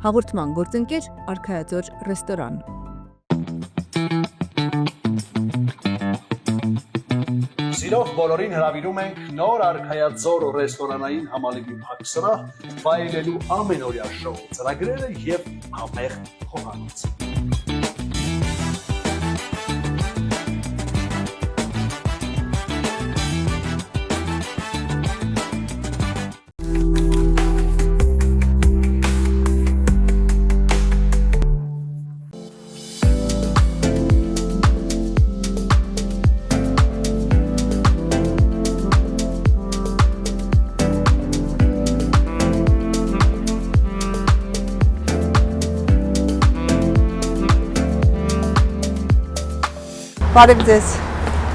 Հաղորդման գործընկեր Արքայաձոր ռեստորան։ Սիրով բոլորին հրավիրում ենք նոր Արքայաձոր ռեստորանային համալիրի փակսրահ վայելելու ամենօրյա շոու ծրագրերը եւ համեղ խոհանոց։ Բարև ձեզ,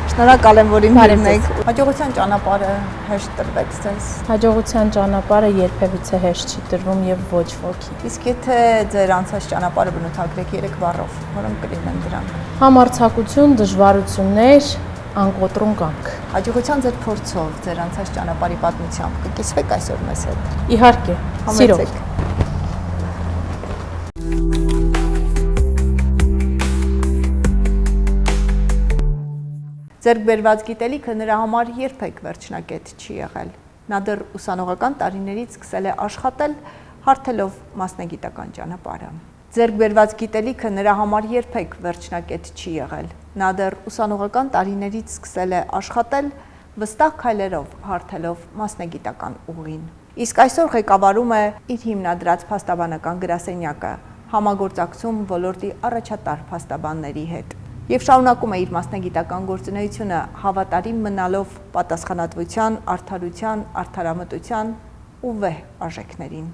շնորհակալ եմ, որ իմ հյուրն եք։ Հաջողության ճանապարհը հեշտ տրվեց ձեզ։ Հաջողության ճանապարհը երբևիցե հեշտ չի տրվում եւ ոչ ոքի։ Իսկ եթե ձեր անցած ճանապարհը բնութագրեք 3 բառով, որոնք կլինեն դրանք։ Համարձակություն, դժվարություններ, անկոտրուն կամք։ Հաջողության ձեր փորձով, ձեր անցած ճանապարհի պատմությամբ կկիսվեք այսօր մեզ հետ։ Իհարկե, սիրով։ Ձեր բերված գիտելիքը նրա համար երբեք վերջնակետ չի եղել։ Նա դեռ ուսանողական տարիներից սկսել է աշխատել, հարթելով մասնագիտական ճանապարհը։ Ձեր բերված գիտելիքը նրա համար երբեք վերջնակետ չի եղել։ Նա դեռ ուսանողական տարիներից սկսել է աշխատել, վստահ քայլերով հարթելով մասնագիտական ուղին։ Իսկ այսօր ղեկավարում է իր հիմնադրած փաստաբանական գրասենյակը, համագործակցում ոլորտի առաջատար փաստաբանների հետ։ Եվ շարունակում է իր մասնագիտական գործունեությունը հավատարիմ մնալով պատասխանատվության, արդարության, արդարամտության ու վեհ արժեքներին։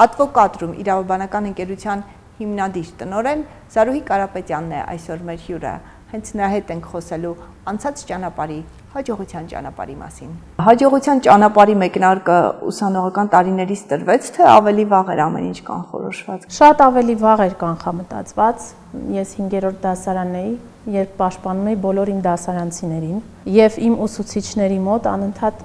Advocatum իրավաբանական ընկերության հիմնադիր տնօրեն Զարուհի Կարապետյանն է այսօր մեր հյուրը։ Հենց նրա հետ ենք խոսելու անցած ճանապարհի, հաջողության ճանապարհի մասին։ Հաջողության ճանապարհի մեկնարկը ուսանողական տարիներից տրվեց, թե ավելի վաղ էր ամեն ինչ կանխորոշված։ Շատ ավելի վաղ էր կանխամտածված։ Ես 5-րդ դասարան էի, երբ պաշտպանում էի բոլոր իմ դասարանցիներին եւ իմ ուսուցիչների մոտ անընդհատ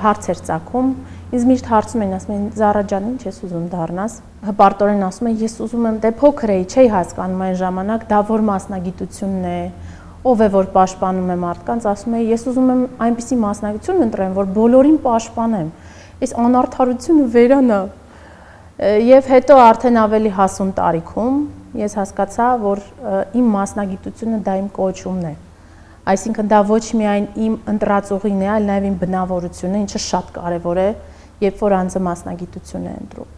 հարց էր ծագում։ Ինձ միշտ հարցում էին, ասում էին՝ «Զարա ջան, ինչ ես ուզում դառնաս»։ Հպարտորեն ասում եմ՝ «Ես ուզում եմ, դե փոքր էի, չէի հասկանում այն ժամանակ, դա որ մասնագիտությունն է, ով է որ պաշտպանում է մարդկանց», ասում էի՝ «Ես ուզում եմ այնպիսի մասնագիտություն ընտրեմ, որ բոլորին պաշտպանեմ»։ Այս անարդարությունը վերանա։ Եվ հետո արդեն ավելի հասուն տարիքում ես հասկացա, որ իմ մասնագիտությունը դա իմ կոչումն է։ Այսինքն դա ոչ միայն իմ ընտրած ուղին է, այլ նաև իմ բնավորությունը, ինչը շատ կարևոր է, երբ որ անձը մասնագիտություն է ընտրում։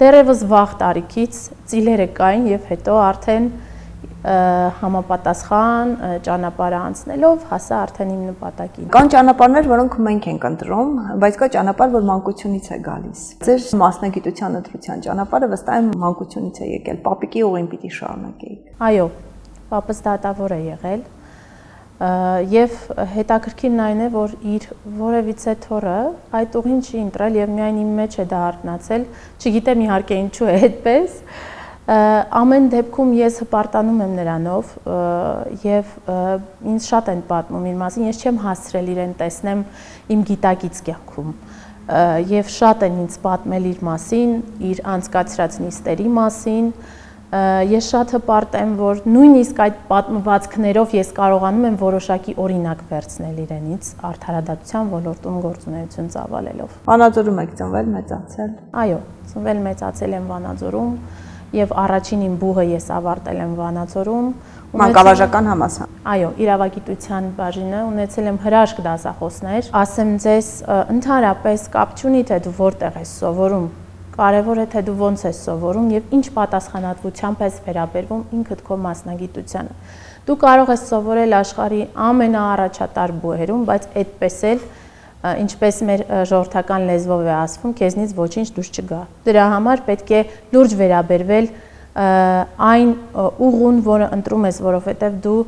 Դեռևս վաղ տարիքից ծիլերը կային եւ հետո արդեն համապատասխան ճանապարհ անցնելով հասա արդեն իմ նպատակին։ Կան ճանապարհներ, որոնք մենք ենք ընտրում, բայց կա ճանապարհ, որ մանկությունից է գալիս։ Ձեր մասնագիտության ընտրության ճանապարհը վստահ եմ մանկությունից է եկել, պապիկի ուղին պիտի շարունակեիք։ Այո, պապս դատավոր է եղել։ Եվ հետաքրքիրն այն է, որ իր որևիցե թոռը այդ ուղին չի ընտրել եւ միայն իմ մեջ է դա արտնացել, չգիտեմ իհարկե ինչու է այդպես։ Ամեն դեպքում ես հպարտանում եմ նրանով եւ ինձ շատ են պատմում իր մասին, ես չեմ հասցրել իրեն տեսնեմ իմ գիտակից կյանքում եւ շատ են ինձ պատմել իր մասին, իր անցկացրած նիստերի մասին։ Ես շատ հպարտ եմ, որ նույնիսկ այդ պատմվածքներով ես կարողանում եմ որոշակի օրինակ վերցնել իրենից արդարադատության ոլորտում գործունեություն ծավալելով։ Վանաձորում եք ծնվել, մեծացել։ Այո, ծնվել մեծացել եմ Վանաձորում եւ առաջին իմ բուհը ես ավարտել եմ Վանաձորում։ Մանկավարժական համալսարան։ Այո, իրավագիտության բաժինը, ունեցել եմ հրաշք դասախոսներ։ Ասեմ ձեզ, ընդհանրապես կապ չունի թե դու որտեղ ես սովորում, կարևոր է թե դու ոնց ես սովորում եւ ինչ պատասխանատվությամբ ես վերաբերվում ինքդ քո մասնագիտությանը։ Դու կարող ես սովորել աշխարհի ամենաառաջատար բուհերում, բայց այդպես էլ ինչպես մեր ժողովրդական լեզվով է ասվում, քեզնից ոչինչ դուրս չգա։ Դրա համար պետք է լուրջ վերաբերվել այն ուղուն, որը ընտրում ես, որովհետեւ դու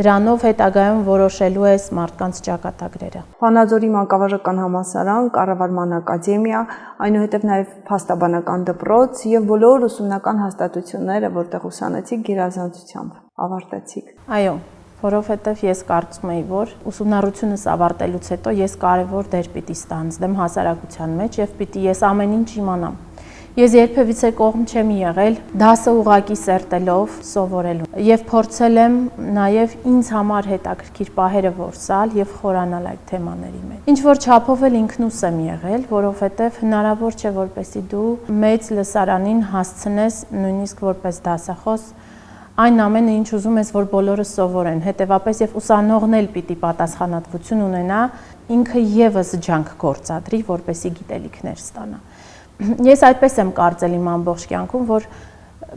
դրանով հետագայում որոշելու ես մարդկանց ճակատագրերը։ Վանաձորի մանկավարժական համալսարան, կառավարման ակադեմիա, այնուհետև նաև փաստաբանական դպրոց եւ բոլոր ուսումնական հաստատությունները, որտեղ ուսանեցիք գերազանցությամբ, ավարտեցիք։ Այո, որովհետև ես կարծում եի, որ ուսումնառությունս ավարտելուց հետո ես կարևոր դեր պիտի ստանձնեմ հասարակության մեջ եւ պիտի ես ամեն ինչ իմանամ։ Ես երբևիցե կողմ չեմ եղել դասը ուղակի սերտելով սովորելու եւ փորձել եմ նաեւ ինձ համար հետաքրքիր պահերը որսալ եւ խորանալ այդ թեմաների մեջ։ Ինչ որ չափով էլ ինքնուս եմ եղել, որովհետեւ հնարավոր չէ որպեսզի դու մեծ լսարանին հասցնես նույնիսկ որպես դասախոս այն ամենը ինչ ուզում ես որ բոլորը սովորեն, հետեւապես եւ ուսանողն էլ պիտի պատասխանատվություն ունենա, ինքը եւս ջանք գործադրի, որպեսզի գիտելիքներ ստանա։ Ես այդպես եմ կարծել իմ ամբողջ կյանքում, որ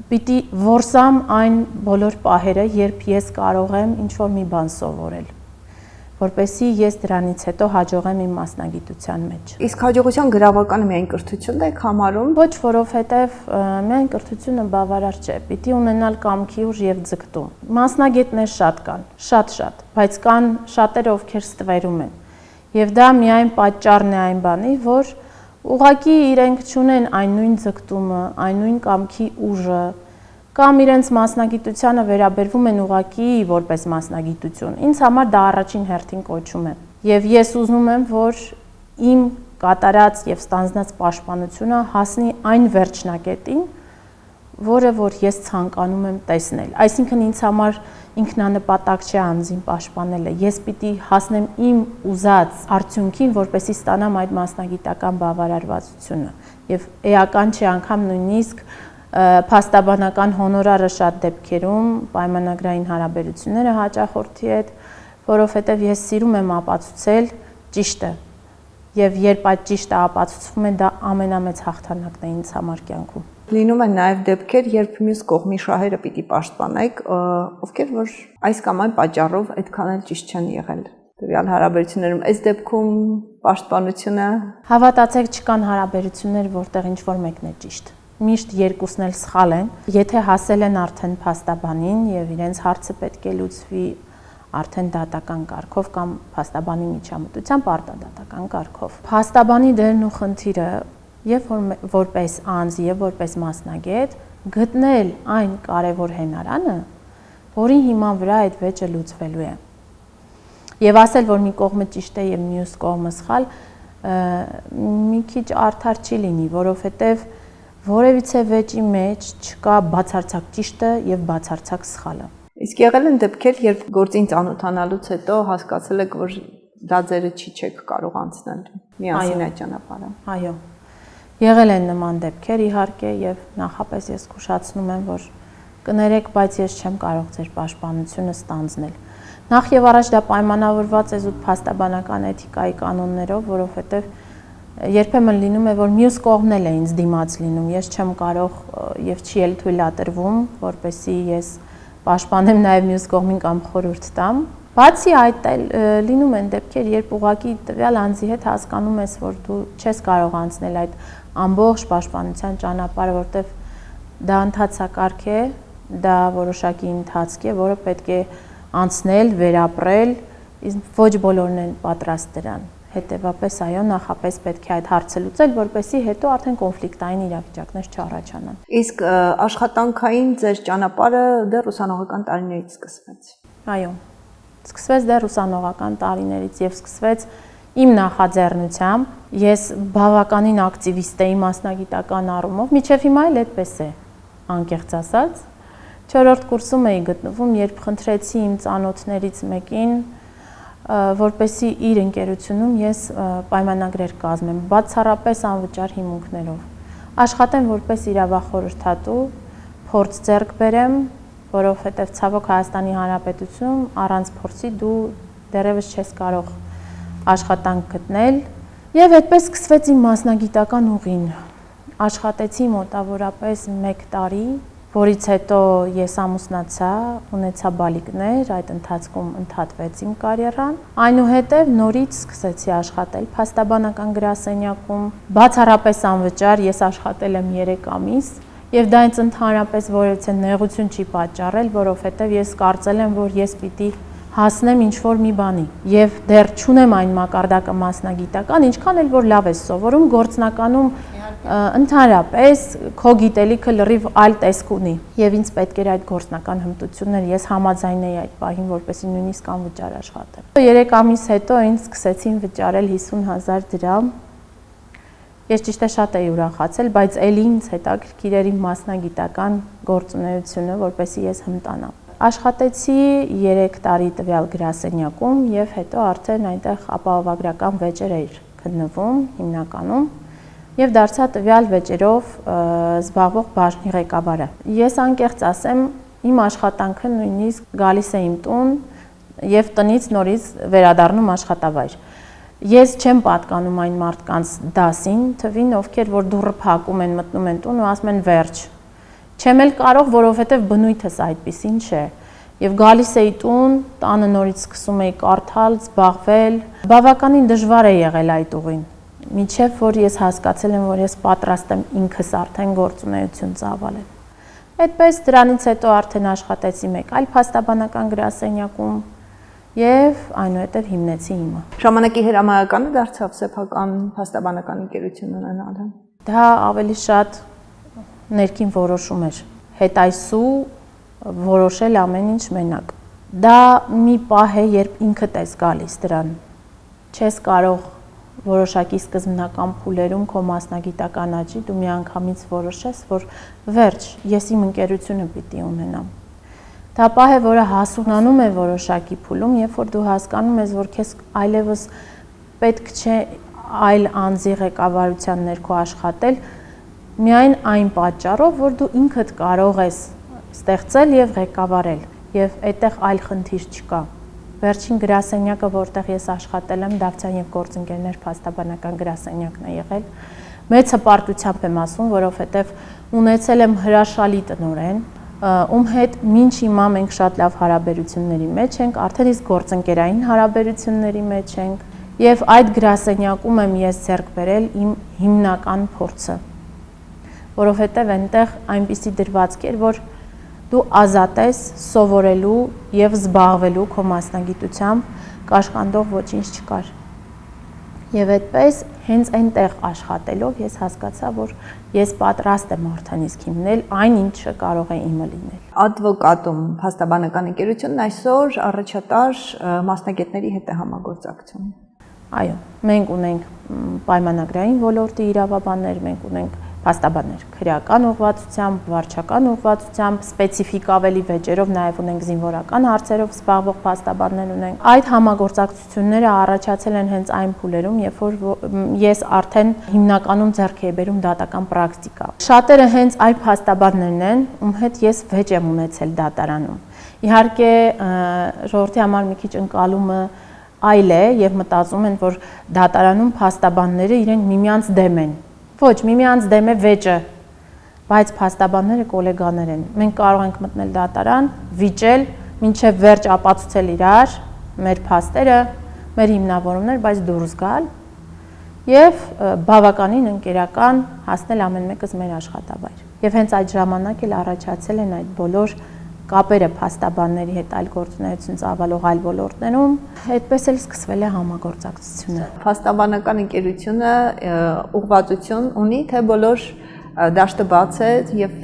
պիտի որսամ այն բոլոր պահերը, երբ ես կարող եմ ինչ-որ մի բան սովորել, որպեսզի ես դրանից հետո հաջողեմ իմ մասնագիտության մեջ։ Իսկ հաջողության գրավականը միայն կրթությունն է համարում։ Ոչ, որովհետև միայն կրթությունը բավարար չէ, պիտի ունենալ կամքի ուժ եւ ձգտում։ Մասնագետներ շատ կան, շատ, բայց կան շատերը, ովքեր ստվերում են։ Եվ դա միայն պատճառն է այն բանի, որ ուղղակի իրենք չունեն այն նույն ձգտումը, այն նույն կամքի ուժը, կամ իրենց մասնագիտությանը վերաբերվում են ուղղակի որպես մասնագիտություն։ Ինձ համար դա առաջին հերթին կոչում է։ Եվ ես ուզում եմ, որ իմ կատարած եւ ստանձնած պաշտպանությունը հասնի այն վերջնակետին, որը որ ես ցանկանում եմ տեսնել։ Այսինքն ինձ համար ինքնանպատակ չէ անձին պաշտպանելը։ Ես պիտի հասնեմ իմ ուզած արդյունքին, որպեսզի ստանամ այդ մասնագիտական բավարարվածությունը։ Եվ էական չէ անգամ նույնիսկ փաստաբանական հոնորարը շատ դեպքերում պայմանագրային հարաբերությունները հաճախորդի հետ, որովհետև ես սիրում եմ ապացուցել ճիշտը։ Եւ երբ այդ ճիշտը ապացուցվում է, դա ամենամեծ հաղթանակն է ինձ համար կյանքում։ Լինում են նաև դեպքեր, երբ մյուս կողմի շահերը պիտի պաշտպանեք, ովքեր որ այս կամ այն պատճառով այդքան էլ ճիշտ չեն եղել։ Տվյալ հարաբերություններում այս դեպքում պաշտպանությունը հավատացեք, չկան հարաբերություններ, որտեղ ինչ-որ մեկն է ճիշտ։ Միշտ երկուսն էլ սխալ են։ Եթե հասել են արդեն փաստաբանին եւ իրենց հարցը պետք է լուծվի արդեն դատական կարգով կամ փաստաբանի միջամտությամբ արտադատական կարգով։ Փաստաբանի դերն ու խնդիրը եւ որպես անձ եւ որպես մասնագետ գտնել այն կարևոր հենարանը, որի հիման վրա այդ վեճը լուծվելու է։ Եվ ասել, որ մի կողմը ճիշտ է եւ մյուս կողմը սխալ, մի քիչ արդար չի լինի, որովհետեւ որևիցե վեճի մեջ չկա բացարձակ ճիշտը եւ բացարձակ սխալը։ Իսկ եղել են դեպքեր, երբ գործին ծանոթանալուց հետո հասկացել եք, որ դա ձերը չեք կարող անցնել միասին այդ ճանապարհը։ Այո։ Եղել են նման դեպքեր իհարկե եւ նախապես ես զգուշացնում եմ, որ կներեք, բայց ես չեմ կարող ձեր պաշտպանությունը ստանձնել։ Նախ եւ առաջ դա պայմանավորված է զուտ փաստաբանական էթիկայի կանոններով, որովհետեւ երբեմն լինում է, որ մյուս կողմն էլ է ինձ դիմաց լինում, ես չեմ կարող եւ չի էլ թույլատրվում, որպեսզի ես պաշտպանեմ նաև մյուս կողմին կամ խորհուրդ տամ։ Բացի այդ լինում են դեպքեր, երբ ուղղակի տվյալ անձի հետ հասկանում ես, որ դու չես կարող անցնել այդ ամբողջ պաշտպանության ճանապարհը, որտեղ դա ընթացակարգ է, դա որոշակի ընթացք է, որը պետք է անցնել, վերապրել, իսկ ոչ բոլորն են պատրաստ դրան։ Հետևաբար այո, նախապես պետք է այդ հարցը լուծել, որպեսզի հետո արդեն կոնֆլիկտային իրավիճակներ չառաջանան։ Իսկ աշխատանքային ձեր ճանապարհը դեռ ուսանողական տարիներից սկսվեց։ Այո։ Սկսվեց դեռ ուսանողական տարիներից եւ սկսվեց իմ նախաձեռնությամբ։ Ես բավականին ակտիվիստ էի մասնագիտական առումով, մինչեւ հիմա էլ այդպես է, անկեղծ ասած։ 4-րդ կուրսում էի գտնվում, երբ խնդրեցի իմ ծանոթներից մեկին որպեսզի իր ընկերությունում ես պայմանագրեր կազմեմ, բացառապես անվճար հիմունքներով։ Աշխատեմ որպես իրավախորհրդատու, փորձ ձեռք բերեմ, որովհետև ցավոք Հայաստանի Հանրապետությունում առանց փորձի դու դեռևս չես կարող աշխատանք գտնել, եւ այդպես սկսվեց իմ մասնագիտական ուղին։ Աշխատեցի մոտավորապես 1 տարի, որից հետո ես ամուսնացա, ունեցա բալիկներ, այդ ընթացքում ընդհատվեց իմ կարիերան։ Այնուհետև նորից սկսեցի աշխատել փաստաբանական գրասենյակում, բացառապես անվճար, ես աշխատել եմ 3 ամիս, եւ դա ինձ ընդհանրապես որևէ նեղություն չի պատճառել, որովհետեւ ես կարծել եմ, որ ես պիտի հասնեմ ինչ-որ մի բանի եւ դեռ չունեմ այն մակարդակը մասնագիտական, ինչքան էլ որ լավ ես սովորում, գործնականում ընդհանրապես քո գիտելիքը լրիվ այլ տեսք ունի եւ ինձ պետք էր այդ գործնական հմտությունները, ես համաձայն էի այդ պահին, որպեսզի նույնիսկ անվճար աշխատեմ։ 3 ամիս հետո ինձ սկսեցին վճարել 50,000 դրամ Ես ճիշտ է շատ էի ուրախացել, բայց ելի ինձ հետաքրքիր էր իմ մասնագիտական գործունեությունը, որպեսզի ես հմտանամ։ Աշխատեցի 3 տարի տվյալ գրասենյակում եւ հետո արդեն այնտեղ ապահովագրական վեճեր էր քննվում հիմնականում եւ դարձա տվյալ վեճերով զբաղվող բաժնի ղեկավարը։ Ես անկեղծ ասեմ, իմ աշխատանքը նույնիսկ գալիս է իմ տուն եւ տնից նորից վերադառնում աշխատավայր։ Ես չեմ պատկանում այն մարդկանց դասին, թվին, ովքեր որ դուռը փակում են, մտնում են տուն ու ասում են վերջ։ Չեմ էլ կարող, որովհետև բնույթս այդպեսին չէ։ Եվ գալիս էի տուն, տանը նորից սկսում էի կարդալ, զբաղվել։ Բավականին դժվար է եղել այդ ուղին։ Մինչև որ ես հասկացել եմ, որ ես պատրաստ եմ ինքս արդեն գործունեություն ծավալել։ Այդպես դրանից հետո արդեն աշխատեցի մեկ այլ փաստաբանական գրասենյակում եւ այնուհետեւ հիմնեցի իմը։ Ժամանակի հրամայականը դարձավ սեփական փաստաբանական ընկերություն ունենալը։ Դա ավելի շատ ներքին որոշում էր։ Հետայսու որոշել ամեն ինչ մենակ։ Դա մի պահ է, երբ ինքդ ես գալիս դրան։ Չես կարող որոշակի սկզբնական փուլերում քո մասնագիտական աճի դու միանգամից որոշես, որ վերջ, ես իմ ընկերությունը պիտի ունենամ։ Դա պահ է, որը հասունանում է որոշակի փուլում, երբ որ դու հասկանում ես, որ քեզ այլևս պետք չէ այլ անձի ղեկավարության ներքո աշխատել, միայն այն պատճառով, որ դու ինքդ կարող ես ստեղծել եւ ղեկավարել, եւ այդտեղ այլ խնդիր չկա։ Վերջին գրասենյակը, որտեղ ես աշխատել եմ, Դավթյան եւ գործընկերներ փաստաբանական գրասենյակն է եղել։ Մեծ հպարտությամբ եմ ասում, որովհետեւ ունեցել եմ հրաշալի տնօրեն, ում հետ մինչ հիմա մենք շատ լավ հարաբերությունների մեջ ենք, արդեն իսկ գործընկերային հարաբերությունների մեջ ենք եւ այդ գրասենյակում եմ ես ձեռք բերել իմ հիմնական փորձը, որովհետեւ այնտեղ այնպիսի դրվածք էր, որ դու ազատ ես սովորելու եւ զբաղվելու քո մասնագիտությամբ, կաշխանդող ոչինչ չկար։ Եվ այդպես հենց այնտեղ աշխատելով ես հասկացա, որ ես պատրաստ եմ արդեն իսկ հիմնել այն ինչը կարող է իմը լինել։ Advocatum փաստաբանական ընկերությունն այսօր առաջատար մասնագետների հետ է համագործակցում։ Այո, մենք ունենք պայմանագրային ոլորտի իրավաբաններ, մենք ունենք փաստաբաններ քրեական ուղղվածությամբ, վարչական ուղղվածությամբ, սպეციფիկ ավելի վեճերով, նաև ունենք զինվորական հարցերով զբաղվող փաստաբաններ ունենք։ Այդ համագործակցությունները առաջացել են հենց այն փուլերում, երբ որ ես արդեն հիմնականում ձեռք եմ բերում դատական պրակտիկա։ Շատերը հենց այդ փաստաբաններն են, ում հետ ես վեճ եմ ունեցել դատարանում։ Իհարկե, ժողովրդի համար մի քիչ ընկալումը այլ է եւ մտածում են, որ դատարանում փաստաբանները իրենք միմյանց դեմ են։ Ոչ, միմյանց դեմ է վեճը, բայց փաստաբանները գոլեգաներ են։ Մենք կարող ենք մտնել դատարան, վիճել, մինչև վերջ ապացուցել իրար, մեր փաստերը, մեր հիմնավորումներ, բայց դուրս գալ եւ բավականին ընկերական հասնել ամեն մեկս մեր աշխատավայր։ Եվ հենց այդ ժամանակ էլ առաջացել են այդ բոլոր կապերը փաստաբանների հետ այլ գործունեություն ծավալող այլ ոլորտներում, այդպես էլ սկսվել է համագործակցությունը։ Փաստաբանական ընկերությունը ուղղվածություն ունի, թե բոլոր դաշտը բաց է եւ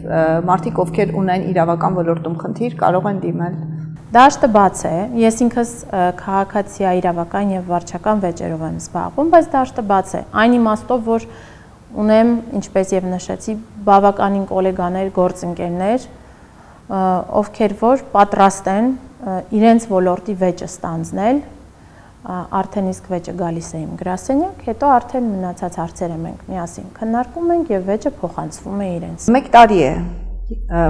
մարդիկ, ովքեր ունեն իրավական ոլորտում խնդիր, կարող են դիմել։ Դաշտը բաց է, ես ինքս քաղաքացիա իրավական եւ վարչական վեճերով եմ զբաղվում, բայց դաշտը բաց է։ Այն իմաստով, որ ունեմ, ինչպես եւ նշեցի, բավականին գոլեգաներ, գործընկերներ, ովքեր որ պատրաստ են իրենց ոլորտի վեճը ստանձնել, արդեն իսկ վեճը գալիս է իմ գրասենյակ, հետո արդեն մնացած հարցերը մենք միասին քննարկում ենք եւ վեճը փոխանցվում է իրենց։ 1 տարի է,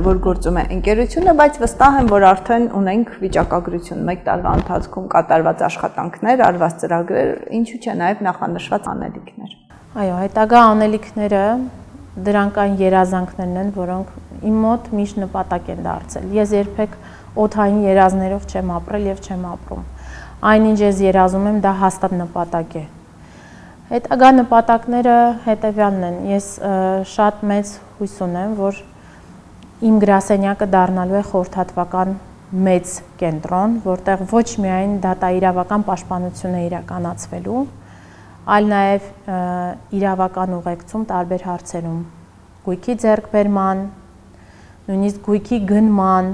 որ գործում է ընկերությունը, բայց վստահ եմ, որ արդեն ունենք վիճակագրություն 1 տարվա ընթացքում կատարված աշխատանքներ, արված ծրագրեր, ինչու՞ չէ նաեւ նախանշված անելիքներ։ Այո, հետագա անելիքները դրանք այն երազանքներն են, որոնք իմ մոտ միշտ նպատակ են դարձել։ Ես երբեք օդային երազներով չեմ ապրել եւ չեմ ապրում։ Այնինչ ես երազում եմ, դա հաստատ նպատակ է։ Հետագա նպատակները հետեւյալն են։ Ես շատ մեծ հույս ունեմ, որ իմ գրասենյակը դառնալու է խորհրդատվական մեծ կենտրոն, որտեղ ոչ միայն դատաիրավական պաշտպանություն է իրականացվելու, այլ նաև իրավական ուղեկցում տարբեր հարցերում, գույքի ձեռքբերման, նույնիսկ գույքի գնման,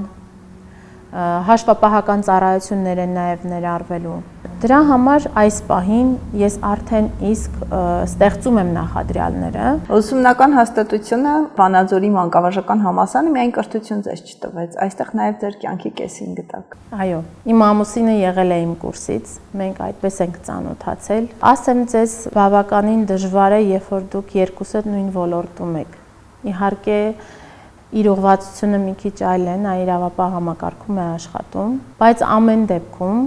հաշվապահական ծառայություններ են նաև ներառվելու։ Դրա համար այս պահին ես արդեն իսկ ստեղծում եմ նախադրյալները։ Ուսումնական հաստատությունը Վանաձորի մանկավարժական համալսարանը միայն կրթություն ձեզ չտվեց, այստեղ նաև ձեր կյանքի կեսին գտաք։ Այո, իմ ամուսինը եղել է իմ կուրսից, մենք այդպես ենք ծանոթացել։ Ասեմ ձեզ, բավականին դժվար է, երբ որ դուք երկուսը նույն ոլորտում եք։ Իհարկե իր ուղղվածությունը մի քիչ այլ է, նա իրավապահ համակարգում է աշխատում, բայց ամեն դեպքում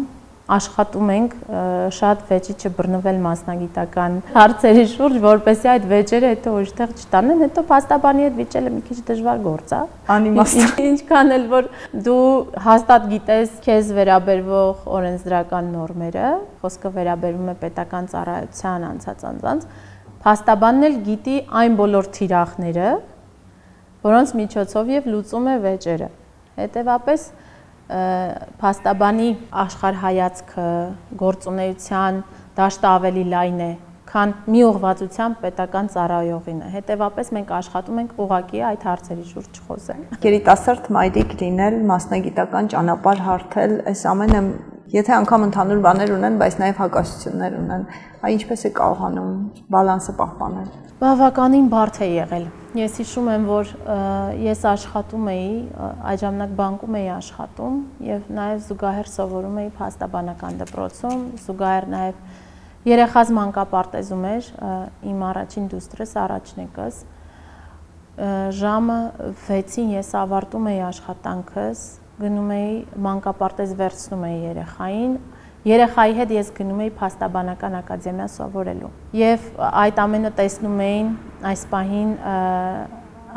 աշխատում ենք շատ վեճի չբռնվել մասնագիտական հարցերի շուրջ, որպեսզի այդ վեճերը հետո որտեղ չտանեն, հետո փաստաբանի հետ վիճելը մի քիչ դժվար գործ է։ Անիմաստ։ Ինչքան էլ որ դու հաստատ գիտես քեզ վերաբերվող օրենսդրական նորմերը, խոսքը վերաբերում է պետական ծառայության անցած, փաստաբանն էլ գիտի այն բոլոր թիրախները, որոնց միջոցով եւ լուծում է վեճերը։ Հետևաբար փաստաբանի աշխարհայացքը, գործունեության դաշտը ավելի լայն է, քան մի ուղղվածությամբ պետական ծառայողին է։ Հետևաբար մենք աշխատում ենք ուղղակի այդ հարցերի շուրջ խոսել։ Երիտասարդ մայրիկ լինել, մասնագիտական ճանապարհ հարթել, այս ամենը եթե անգամ ընդհանուր բաներ ունեն, բայց նաև հակասություններ ունեն, այ ինչպես է կարողանում բալանսը պահպանել։ Բավականին բարդ է եղել։ Ես հիշում եմ, որ ես աշխատում էի, այդ ժամանակ բանկում էի աշխատում եւ նաեւ զուգահեռ սովորում էի փաստաբանական դպրոցում, զուգահեռ նաեւ երեխաս մանկապարտեզում էր, իմ առաջին դուստրս, առաջնեկս։ Ժամը 6-ին ես ավարտում էի աշխատանքս, գնում էի մանկապարտեզ վերցնում էի երեխային, երեխայի հետ ես գնում էի փաստաբանական ակադեմիա սովորելու։ Եվ այդ ամենը տեսնում էին այս պահին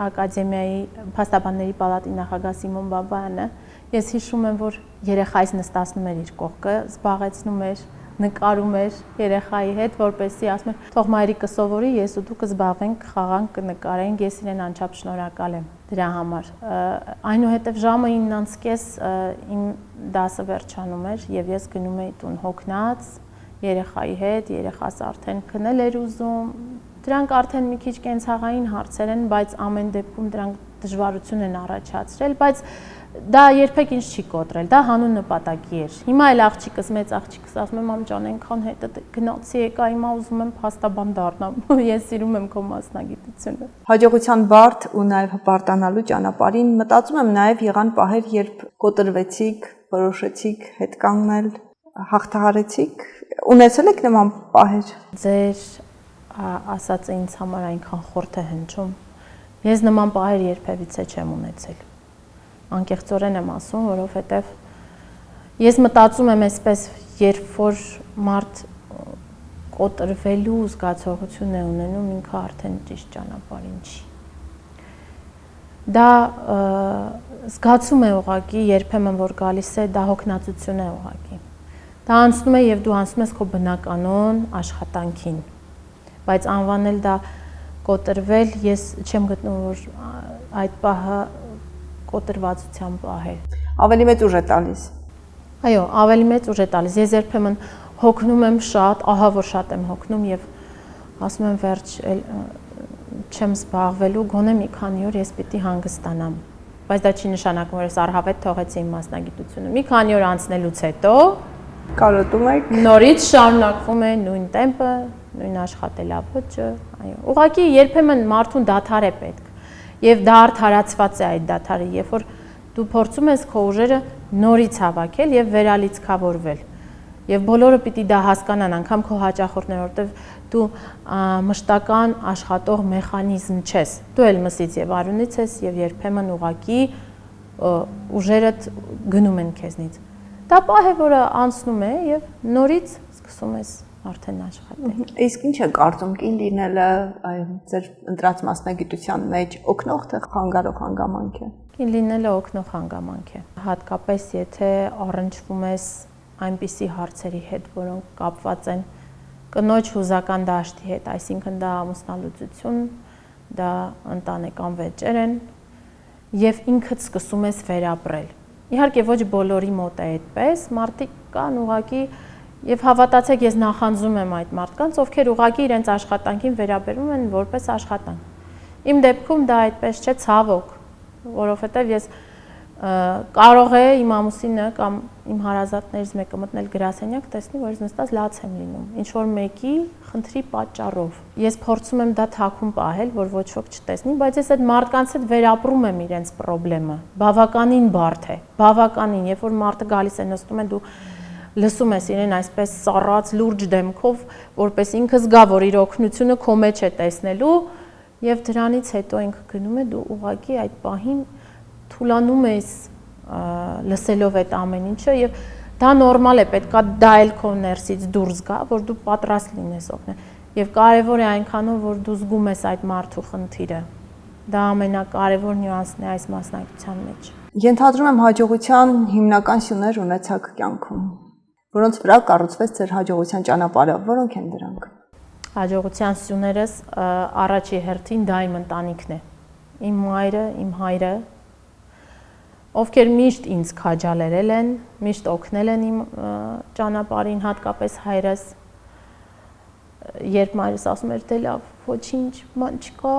ակադեմիայի փաստաբանների պալատի նախագահ Սիմոն Բաբայանը։ Ես հիշում եմ, որ երեխայից նստացնում էր իր կողքը, զբաղեցնում էր, նկարում էր երեխայի հետ, որպեսզի ասում էր, թող մայրիկը սովորի, ես ու դու կզբաղվենք, խաղանք, կնկարենք, ես իրեն անչափ շնորհակալ եմ դրա համար։ Այնուհետև ժամը 9:30 իմ դասը վերջանում էր եւ ես գնում էի տուն հոգնած երեխայի հետ, երեխաս արդեն քնել էր ուզում։ Դրանք արդեն մի քիչ կենցաղային հարցեր են, բայց ամեն դեպքում դրանք դժվարություն են առաջացրել, բայց դա երբեք ինձ չի կոտրել, դա հանուն նպատակի էր։ Հիմա էլ աղջիկս, մեծ աղջիկս ասում է, մամ ջան, այնքան հետը գնացի եկա, հիմա ուզում եմ փաստաբան դառնամ։ Ես սիրում եմ քո մասնագիտությունը։ Հաջողության բարդ ու նաև հպարտանալու ճանապարհին մտածում եմ նաև եղան պահեր, երբ կոտրվեցիք, որոշեցիք հետ կանգնել, հաղթահարեցիք, ունեցել եք նման պահեր։ Ձեր ասածը ինձ համար այնքան խորթ է հնչում։ Ես նման պահեր երբևիցե չեմ ունեցել։ Անկեղծորեն եմ ասում, որովհետև ես մտածում եմ այսպես, երբ որ մարդ կոտրվելու զգացողություն է ունենում, ինքը արդեն ճիշտ ճանապարհին չի։ Դա զգացում է ուղղակի, երբեմն որ գալիս է, դա հոգնածություն է ուղղակի։ Դա անցնում է եւ դու անցնում ես քո բնականon աշխատանքին, բայց անվանել դա կոտրվել, ես չեմ գտնում, որ այդ պահը կոտրվածության պահ է։ Ավելի մեծ ուժ է տալիս։ Այո, ավելի մեծ ուժ է տալիս։ Ես երբեմն հոգնում եմ շատ, ահա որ շատ եմ հոգնում եւ ասում եմ վերջ չեմ զբաղվելու, գոնե մի քանի օր ես պիտի հանգստանամ։ Բայց դա չի նշանակում, որ ես առհավետ թողեցի իմ մասնագիտությունը։ Մի քանի օր անցնելուց հետո կարոտում եք, նորից շարունակվում է նույն տեմպը, նույն աշխատելավոճը, այո։ Ուղղակի երբեմն մարդուն դադար է պետք։ Եվ դա արդարացված է այդ դադարը, երբ որ դու փորձում ես քո ուժերը նորից հավաքել եւ վերալիցքավորվել։ Եվ բոլորը պիտի դա հասկանան, անգամ քո հաճախորդները, որտեվ դու մշտական աշխատող մեխանիզմ չես։ Դու էլ մսից եւ արյունից ես եւ երբեմն ուղակի ուժերդ գնում են քեզնից։ Դա պահ է, որը անցնում է եւ նորից սկսում ես արդեն աշխատել։ Իսկ ինչ է կարծում, կին լինելը ձեր ընտրած մասնագիտության մեջ օգնող թե խանգարող հանգամանք է։ Կին լինելը օգնող հանգամանք է։ Հատկապես եթե առնչվում ես այնպիսի հարցերի հետ, որոնք կապված են կնոջ հուզական դաշտի հետ, այսինքն դա ամուսնալուծություն, դա ընտանեկան վեճեր են եւ ինքդ սկսում ես վերապրել։ Իհարկե ոչ բոլորի մոտ է այդպես, մարդիկ կան ուղղակի եւ հավատացեք, ես նախանձում եմ այդ մարդկանց, ովքեր ուղղակի իրենց աշխատանքին վերաբերում են որպես աշխատանք։ Իմ դեպքում դա այդպես չէ, ցավոք, որովհետեւ ես Կարող է իմ ամուսինը կամ իմ հարազատներից մեկը մտնել գրասենյակ, տեսնի, որ ես նստած լաց եմ լինում, ինչ որ մեկի խնդրի պատճառով։ Ես փորձում եմ դա թաքուն պահել, որ ոչ ոք չտեսնի, բայց ես այդ մարդկանց հետ վերապրում եմ իրենց խնդրեմը։ Բավականին բարդ է, բավականին, երբ որ մարդը գալիս է նստում է, դու լսում ես իրեն այսպես սառած լուրջ դեմքով, որպես ինքը զգա, որ իր օգնությունը քո մեջ է տեսնելու, եւ դրանից հետո ինքը գնում է, դու ուղղակի այդ պահին թուլանում ես լսելով այդ ամեն ինչը եւ դա նորմալ է, պետքա դա էլ քո ներսից դուրս գա, որ դու պատրաստ լինես օգնել։ Եվ կարեւոր է այնքանով, որ դու զգում ես այդ մարդու խնդիրը։ Դա ամենակարևոր նյուանսն է այս մասնագիտության մեջ։ Ենթադրում եմ հաջողության հիմնական սյուներ ունեցաք կյանքում, որոնց վրա կառուցվեց ձեր հաջողության ճանապարհը, որոնք են դրանք։ Հաջողության սյուներս առաջի հերթին դա իմ ընտանիքն է։ Իմ մայրը, իմ հայրը, ովքեր միշտ ինձ քաջալերել են, միշտ օգնել են իմ ճանապարհին, հատկապես հայրս։ Երբ մայրս ասում էր, դե լավ, ոչինչ, ման չկա,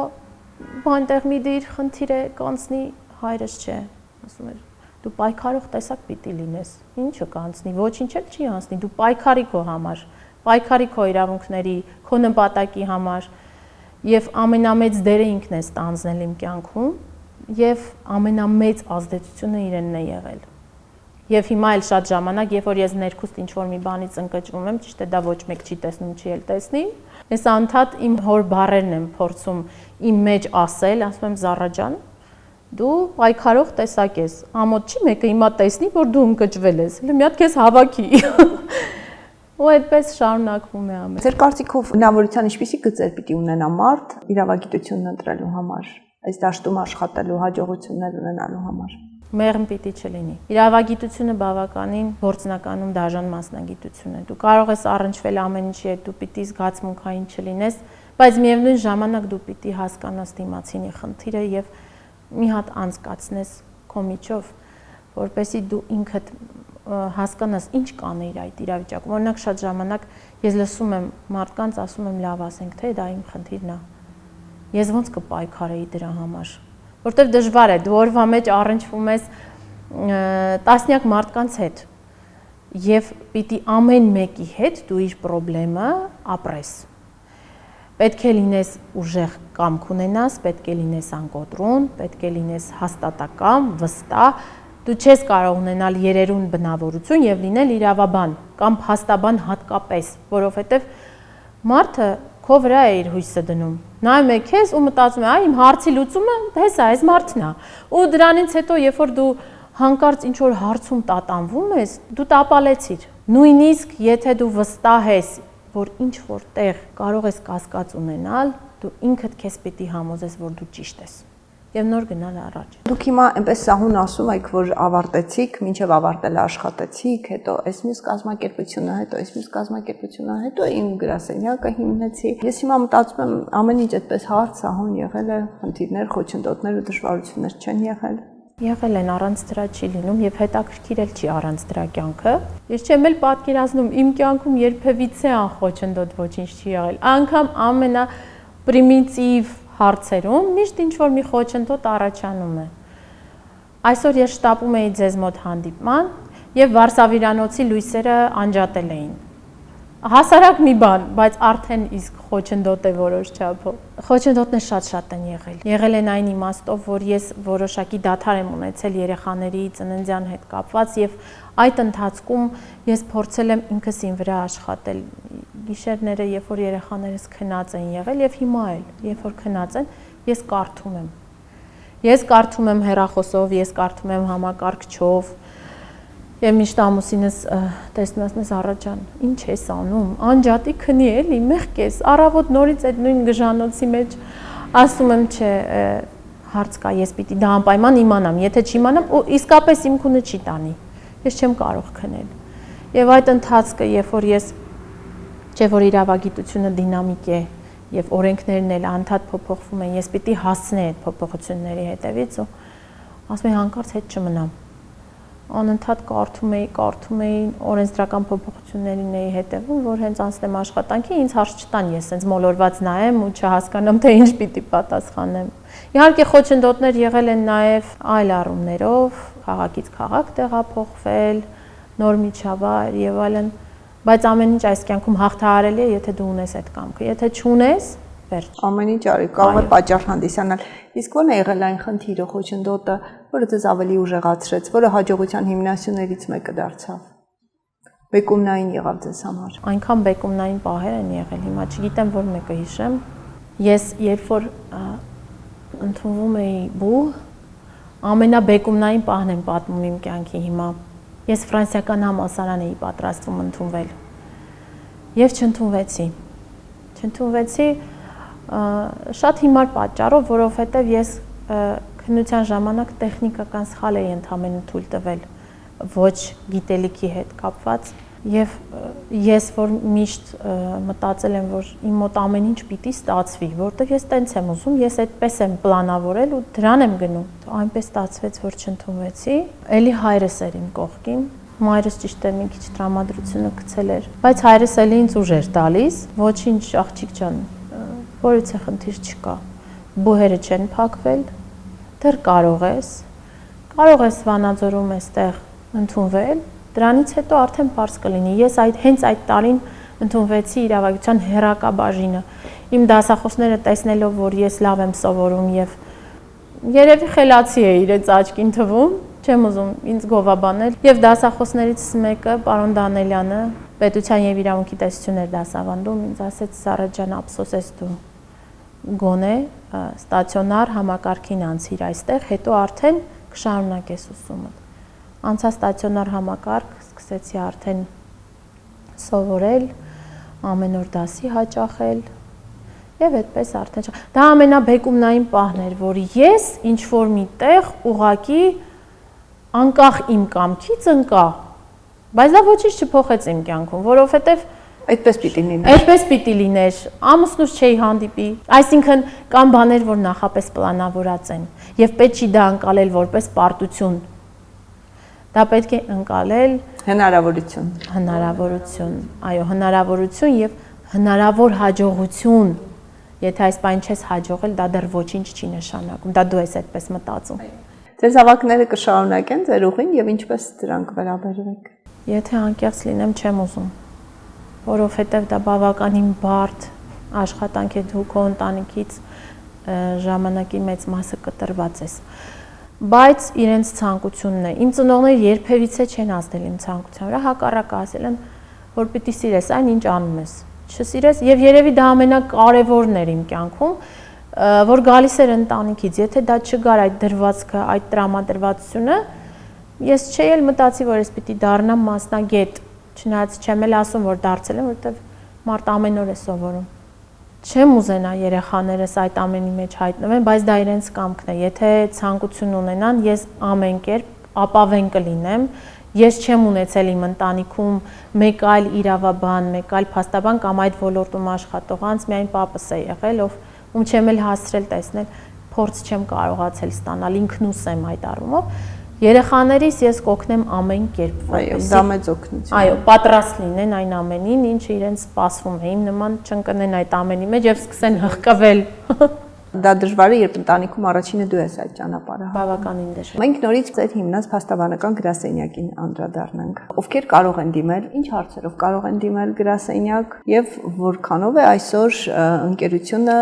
բանտեղ մի դիր խնդիր է, կանցնի, հայրս չէ, ասում էր, դու պայքարող տեսակ պիտի լինես, ինչը կանցնի, ոչինչ էլ չի անցնի, դու պայքարի քո համար, պայքարի քո իրավունքների, քո նպատակի համար, եւ ամենամեծ դերը ինքն է ստանձնել իմ կյանքում, եւ ամենամեծ ազդեցությունը իրենն է եղել։ Եվ հիմա էլ շատ ժամանակ, երբ որ ես ներքուստ ինչ-որ մի բանից ընկճվում եմ, ճիշտ է դա ոչ մեկ չի տեսնում, չի էլ տեսնի, ես անդադ իմ հոր բառերն եմ փորձում իմ մեջ ասել, ասում եմ Զառա ջան, դու պայքարող տեսակ ես, ամոթ չի մեկը հիմա տեսնի, որ դու ընկճվել ես, հələ մի հատ քեզ հավաքի։ Ու այդպես շարունակվում է ամեն։ Ձեր կարծիքով բնավորության ինչպիսի գծեր պիտի ունենա մարդ իրավագիտությունն ընտրելու համար, այս դաշտում աշխատելու, հաջողություններ ունենալու համար։ Մեղմ պիտի չլինի։ Իրավագիտությունը բավականին գործնականում դաժան մասնագիտություն է։ Դու կարող ես առնչվել ամեն ինչի հետ, դու պիտի զգացմունքային չլինես, բայց միևնույն ժամանակ դու պիտի հասկանաս դիմացինի խնդիրը եւ մի հատ անցկացնես քո միջով, որպեսզի դու ինքդ հասկանաս ինչ կանեիր այդ իրավիճակում։ Օրինակ շատ ժամանակ ես լսում եմ մարդկանց ասում եմ լավ ասենք թե դա իմ խնդիրն է։ Ես ոնց կպայքարեի դրա համար, որտեվ դժվար է, դու օրվա մեջ առնչվում ես տասնյակ մարդկանց հետ եւ պիտի ամեն մեկի հետ դու իր խնդրեմը ապրես։ Պետք է լինես ուժեղ կամք ունենաս, պետք է լինես անկոտրուն, պետք է լինես հաստատակամ, վստահ, դու չես կարող ունենալ երերուն բնավորություն եւ լինել իրավաբան կամ փաստաբան հատկապես, որովհետեւ մարդը քո վրա է իր հույսը դնում։ Նայում է քեզ ու մտածում է, այ իմ հարցի լուծումը հեսա, այս մարդն է։ Ու դրանից հետո, երբ որ դու հանկարծ ինչ որ հարցում տատանվում ես, դու տապալեցիր։ Նույնիսկ եթե դու վստահ ես, որ ինչ որ տեղ կարող ես կասկած ունենալ, դու ինքդ քեզ պիտի համոզես, որ դու ճիշտ ես։ Եվ նոր գնալ առաջ։ Դուք հիմա այնպես սահուն ասում եք, որ ավարտեցիք, մինչև ավարտել աշխատեցիք, հետո այս մյուս կազմակերպությունը, հետո այս մյուս կազմակերպությունը, հետո իմ գրասենյակը հիմնեցի։ Ես հիմա մտածում եմ, ամեն ինչ այդպես հարթ, սահուն եղել է, խնդիրներ, խոչընդոտներ ու դժվարություններ չեն եղել։ Եղել են, առանց դրա չի լինում եւ հետաքրքիր էլ չի առանց դրա կյանքը։ Ես չեմ էլ պատկերացնում, իմ կյանքում երբևիցե անխոչընդոտ ոչինչ չի եղել։ Անգամ ամենա պրիմիտիվ հարցերում միշտ ինչ-որ մի խոչընդոտ առաջանում է։ Այսօր ես շտապում էի ձեզ մոտ հանդիպման եւ Վարշավիրանոցի լույսերը անջատել էին։ Հասարակ մի բան, բայց արդեն իսկ խոչընդոտ է որոշ չափով։ Խոչընդոտներ շատ են եղել։ Եղել են այն իմաստով, որ ես որոշակի դադար եմ ունեցել երեխաների ծննդյան հետ կապված եւ այդ ընթացքում ես փորձել եմ ինքս ին վրա աշխատել։ Գիշերները, երբ որ երեխաներս քնած են եղել եւ հիմա էլ, երբ որ քնած են, ես կարդում եմ։ Ես կարդում եմ հեռախոսով, ես կարդում եմ համակարգչով։ Եվ միշտ ամուսինս տեսնում ասում ես Զառա ջան, ինչ ես անում, անջատի քնի էլի, մեղք ես, առավոտ նորից այդ նույն գժանոցի մեջ ասում եմ չէ, հարց կա, ես պիտի դա անպայման իմանամ, եթե չիմանամ, ու իսկապես իմ քունը չի տանի, ես չեմ կարող քնել։ Եվ այդ ընթացքը, երբ որ ես չէ որ իրավագիտությունը դինամիկ է եւ օրենքներն էլ անդադ փոփոխվում են, ես պիտի հասցնեի այդ փոփոխությունների հետևից ու ասում եմ հանկարծ հետ չմնամ։ Անընդհատ կարդում էի օրենսդրական փոփոխություններին էի հետևում, որ հենց անցնեմ աշխատանքի, ինձ հարց չտան, ես հենց մոլորված նայեմ ու չհասկանամ, թե ինչ պիտի պատասխանեմ։ Իհարկե խոչընդոտներ եղել են նաև այլ առումներով, քաղաքից քաղաք տեղափոխվել, նոր միջավայր եւ այլն, բայց ամեն ինչ այս կյանքում հաղթահարելի է, եթե դու ունես այդ կամքը, եթե չունես, վերջ։ Ամեն ինչ արի, կարող է պատճառ հանդիսանալ։ Իսկ ո՞րն է եղել այն խնդիրը, խոչընդոտը, որը ձեզ ավելի ուժեղացրեց, որը հաջողության հիմնասյուներից մեկը դարձավ։ Բեկումնային եղավ ձեզ համար։ Այնքան բեկումնային պահեր են եղել, հիմա չգիտեմ որ մեկը հիշեմ։ Ես երբ որ ընդունվում էի բու, ամենաբեկումնային պահն եմ պատմում իմ կյանքի հիմա։ Ես ֆրանսիական համալսարան էի պատրաստվում ընդունվել։ Եվ չընդունվեցի շատ հիմար պատճառով, որովհետև ես քննության ժամանակ տեխնիկական սխալ էի ընդհանրապես թույլ տվել, ոչ գիտելիքի հետ կապված, եւ ես որ միշտ մտածել եմ, որ իմ մոտ ամեն ինչ պիտի ստացվի, որտեղ ես տենց եմ ուզում, ես այդպես եմ պլանավորել ու դրան եմ գնում։ Այնպես ստացվեց, որ չընդունվեցի, էլի հայրս էր իմ կողքին, մայրս ճիշտ է մի քիչ տրամադրությունը գցել էր, բայց հայրս էլի ինձ ուժ էր տալիս, ոչինչ աղջիկ ջան, որից է խնդիր չկա, բուհերը չեն փակվել, դեռ կարող ես Վանաձորում էստեղ ընդունվել, դրանից հետո արդեն բարձ կլինի։ Ես հենց այդ տարին ընդունվեցի իրավագիտության հերակաբաժինը։ Իմ դասախոսները տեսնելով, որ ես լավ եմ սովորում եւ երևի խելացի է իրենց աչքին թվում, չեմ ուզում ինձ գովաբանել, եւ դասախոսներից մեկը, պարոն Դանելյանը, պետության եւ իրավունքի տեսություններ դասավանդում, ինձ ասեց՝ Սառա ջան, ափսոս ես դու գոնե ստացիոնար համակարգին անցիր այստեղ, հետո արդեն կշարունակես ուսումդ։ Անցա ստացիոնար համակարգ, սկսեցի արդեն սովորել, ամեն օր դասի հաճախել եւ այդպես արդեն դա ամենաբեկումնային պահն էր, որ ես ինչ որ միտեղ ուղակի անկախ իմ կամքից ընկա, բայց դա ոչինչ չփոխեց իմ կյանքում, որովհետեւ այդպես պիտի լիներ։ Այդպես պիտի լիներ, ամուսնուս չէի հանդիպի, այսինքն կան բաներ, որ նախապես պլանավորած են եւ պետք չի դա անցալել որպես պարտություն։ Դա պետք է ընկալել հնարավորություն, այո, հնարավորություն եւ հնարավոր հաջողություն։ Եթե այս բան չես հաջողել, դա դեռ ոչինչ չի նշանակում, դա դու ես այդպես մտածում։ Ձեր զավակները կշարունակեն ձեր ուղին եւ ինչպես դրանք վերաբերվեք։ Եթե անկեղծ լինեմ, չեմ ուզում, որովհետեւ դա բավականին բարդ աշխատանք է, դու քո ընտանիքից ժամանակի մեծ մասը կտրված ես։ Բայց իրենց ցանկությունն է։ Իմ ծնողները երբևիցե չեն ազդել իմ ցանկության վրա, հակառակը ասել են, որ պիտի սիրես այն, ինչ անում ես։ Չսիրես եւ երևի դա ամենակարևորն էր իմ կյանքում, որ գալիս էր ընտանիքից։ Եթե դա չգար այդ դրվածքը, այդ տրամադրվածությունը, ես չէի էլ մտածի, որ ես պիտի դառնամ մասնագետ, չնայած չեմ էլ ասում, որ դարձել եմ, որովհետեւ մարդ ամեն օր է սովորում։ Չեմ ուզենա երեխաներս այդ ամենի մեջ հայտնվեն, բայց դա իրենց կամքն է։ Եթե ցանկություն ունենան, ես ամեն կերպ ապավեն կլինեմ։ Ես չեմ ունեցել իմ ընտանիքում մեկ այլ իրավաբան, մեկ այլ փաստաբան կամ այդ ոլորտում աշխատող անձ, միայն պապս է եղել, ում չեմ էլ հասցրել տեսնել, փորձ չեմ կարողացել ստանալ, ինքնուս եմ այդ առումով։ Երեխաներիս ես կօգնեմ ամեն կերպ, որպեսզի դա մեծ օգնություն։ Այո, պատրաստ լինեն այն ամենին, ինչը իրենց սպասվում է, իմ նման չընկնեն այդ ամենի մեջ եւ սկսեն հղկվել։ Դա դժվար է, երբ ընտանիքում առաջինը դու ես այդ ճանապարհը։ Բավականին դժվար։ Մենք նորից ձեր հիմնած փաստաբանական գրասենյակին անդրադառնանք։ Ովքեր կարող են դիմել, ինչ հարցերով կարող են դիմել գրասենյակ եւ որքանով է այսօր ընկերությունը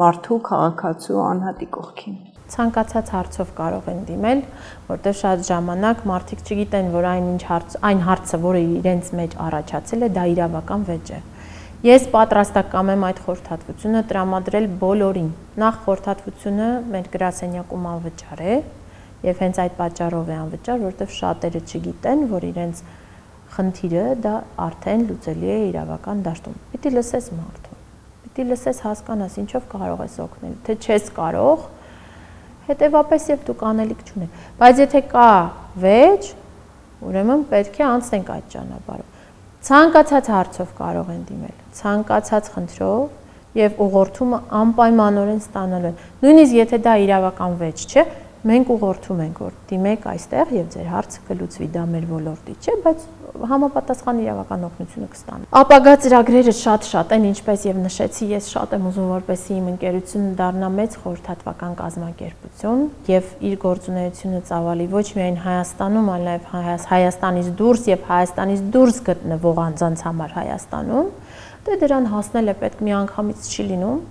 մարդու քաղաքացու անհատի կողքին։ Ցանկացած հարցով կարող են դիմել, որտեղ շատ ժամանակ մարդիկ չգիտեն, որ այն հարցը, որը իրենց մեջ առաջացել է, դա իրավական վեճ է։ Ես պատրաստակամ եմ այդ խորհրդատվությունը տրամադրել բոլորին։ Նախ խորհրդատվությունը մեր գրասենյակում անվճար է, եւ հենց այդ պատճառով է անվճար, որտեղ շատերը չգիտեն, որ իրենց խնդիրը դա արդեն լուծելի է իրավական դաշտում։ Պիտի լսես մարդուն։ Պիտի լսես, հասկանաս, ինչով կարող ես օգնել, թե չես կարող, հետևապես եւ դուք անելիք չունեք։ Բայց եթե կա վեճ, ուրեմն պետք է անցնենք այդ ճանապարհով։ Ցանկացած հարցով կարող են դիմել, ցանկացած խնդրով եւ ուղղորդումը անպայմանորեն ստանալու են։ Նույնիսկ եթե դա իրավական վեճ չէ, մենք ուղղորդում ենք, որ դիմեք այստեղ եւ ձեր հարցը կլուծվի, դա մեր ոլորտի չէ, բայց համապատասխան իրավական օգնությունը կստանա։ Ապագա ծրագրերը շատ են, ինչպես եւ նշեցի, ես շատ եմ ուզում, որպեսզի իմ ընկերությունը դառնա մեծ խորհրդատվական կազմակերպություն եւ իր գործունեությունը ծավալի ոչ միայն Հայաստանում, այլ նաեւ Հայաստանից դուրս եւ Հայաստանից դուրս գտնվող անձանց համար Հայաստանում, դե դրան հասնելը պետք միանգամից չի լինում։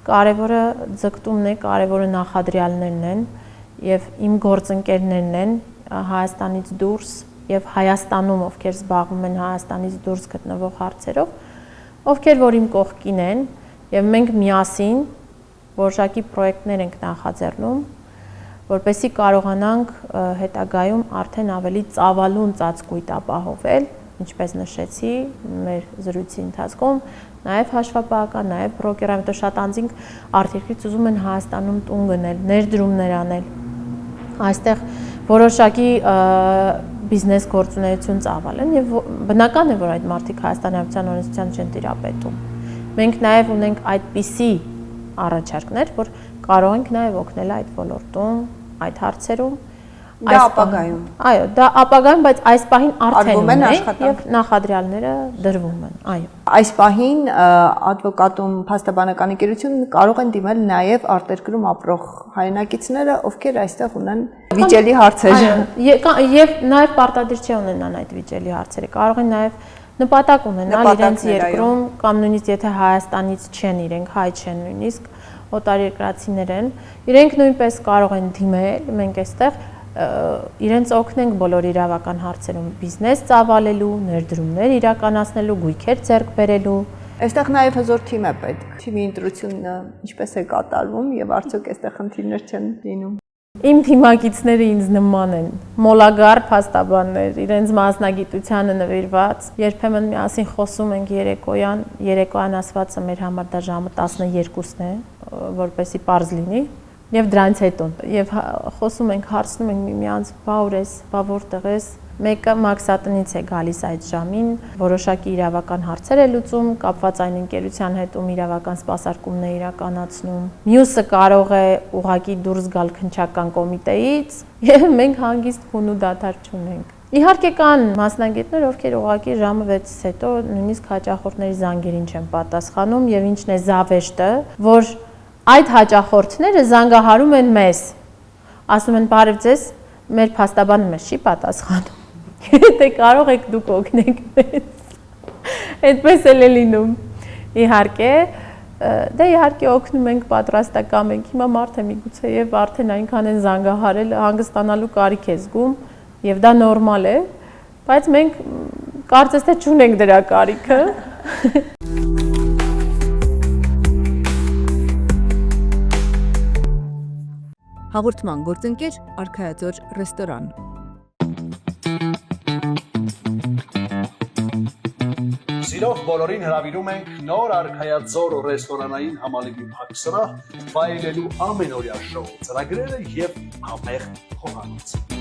Կարևորը ձգտումն է, կարևորը նախադրյալներն են եւ իմ գործընկերներն են Հայաստանից դուրս եւ Հայաստանում, ովքեր զբաղվում են Հայաստանից դուրս գտնվող հարցերով, ովքեր որ իմ կողքին են եւ մենք միասին որոշակի պրոյեկտներ ենք նախաձեռնում, որպեսզի կարողանանք հետագայում արդեն ավելի ծավալուն ծածկույթ ապահովել, ինչպես նշեցի մեր զրույցի ընթացքում, նաև հաշվապահական, նաև բրոկեր, այդտեղ շատ անձինք արտերկրից ուզում են Հայաստանում տուն գնել, ներդրումներ անել։ Այստեղ որոշակի բիզնես գործունեություն ծավալեն եւ բնական է, որ այդ մարդիկ Հայաստանի Հանրապետության օրենսդրության չեն տիրապետում։ Մենք նաև ունենք այդպիսի առաջարկներ, որ կարող ենք նաև օգնել այդ ոլորտում, այդ հարցերում։ Դա ապագայում։ Այո, դա ապագայում, բայց այս պահին արդեն ունենք եւ նախադրյալները դրվում են, այո։ Այս պահին advocatum փաստաբանական ընկերություն կարող են դիմել նաև արտերկրում ապրող հայրենակիցները, ովքեր այստեղ ունեն վիճելի հարցեր։ Եվ նաև պարտադիր չէ ունենան այդ վիճելի հարցերը, կարող են նաև նպատակ ունենալ իրենց երկրում կամ նույնիսկ եթե Հայաստանից չեն իրենք, հայ չեն նույնիսկ, օտարերկրացիներ են, իրենք նույնպես կարող են դիմել, մենք այստեղ իրենց օգնենք բոլոր իրավական հարցերում բիզնես ծավալելու, ներդրումներ իրականացնելու, գույքեր ձեռք բերելու։ Այստեղ նաև հզոր թիմ է պետք։ Թիմի ընտրությունը ինչպես է կատարվում եւ արդյոք այստեղ խնդիրներ չեն լինում։ Իմ թիմակիցները ինձ նման են, մոլագար փաստաբաններ, իրենց մասնագիտությանը նվիրված։ Երբեմն միասին խոսում ենք երեկոյան ասվածը մեր համար դա ժամը 12-ն է, որպեսզի պարզ լինի։ Եվ դրանից հետո եւ խոսում ենք, հարցնում ենք միմյանց, բա ուր ես, բա որտեղ ես, մեկը մաքսատնից է գալիս այդ ժամին, որոշակի իրավական հարցեր է լուծում, կապված այն ընկերության հետ ում իրավական սպասարկումն է իրականացնում։ Մյուսը կարող է ուղղակի դուրս գալ քննչական կոմիտեից, եւ մենք հանգիստ քուն ու դադար չունենք։ Իհարկե կան մասնագետներ, ովքեր ուղղակի ժամը 6-ից հետո նույնիսկ հաճախորդների զանգերին չեն պատասխանում եւ ինչն է զավեշտը, որ այդ հաճախորդները զանգահարում են մեզ, ասում են բարև ձեզ, մեր փաստաբանը մեզ չի պատասխանում, եթե կարող եք դուք օգնեք մեզ, այդպես էլ է լինում, իհարկե, դե իհարկե օգնում ենք, պատրաստակամ ենք, հիմա մարդ է միգուցե եւ արդեն այնքան են զանգահարել, հանգստանալու կարիք է զգում եւ դա նորմալ է, բայց մենք կարծես թե չունենք դրա կարիքը։ Հաղորդման գործընկեր Արքայաձոր ռեստորան։ Սիրով բոլորին հրավիրում ենք նոր Արքայաձոր ռեստորանային համալիրի փակ սրահ վայելելու ամենօրյա շոու ծրագրերը եւ համեղ խոհանոց։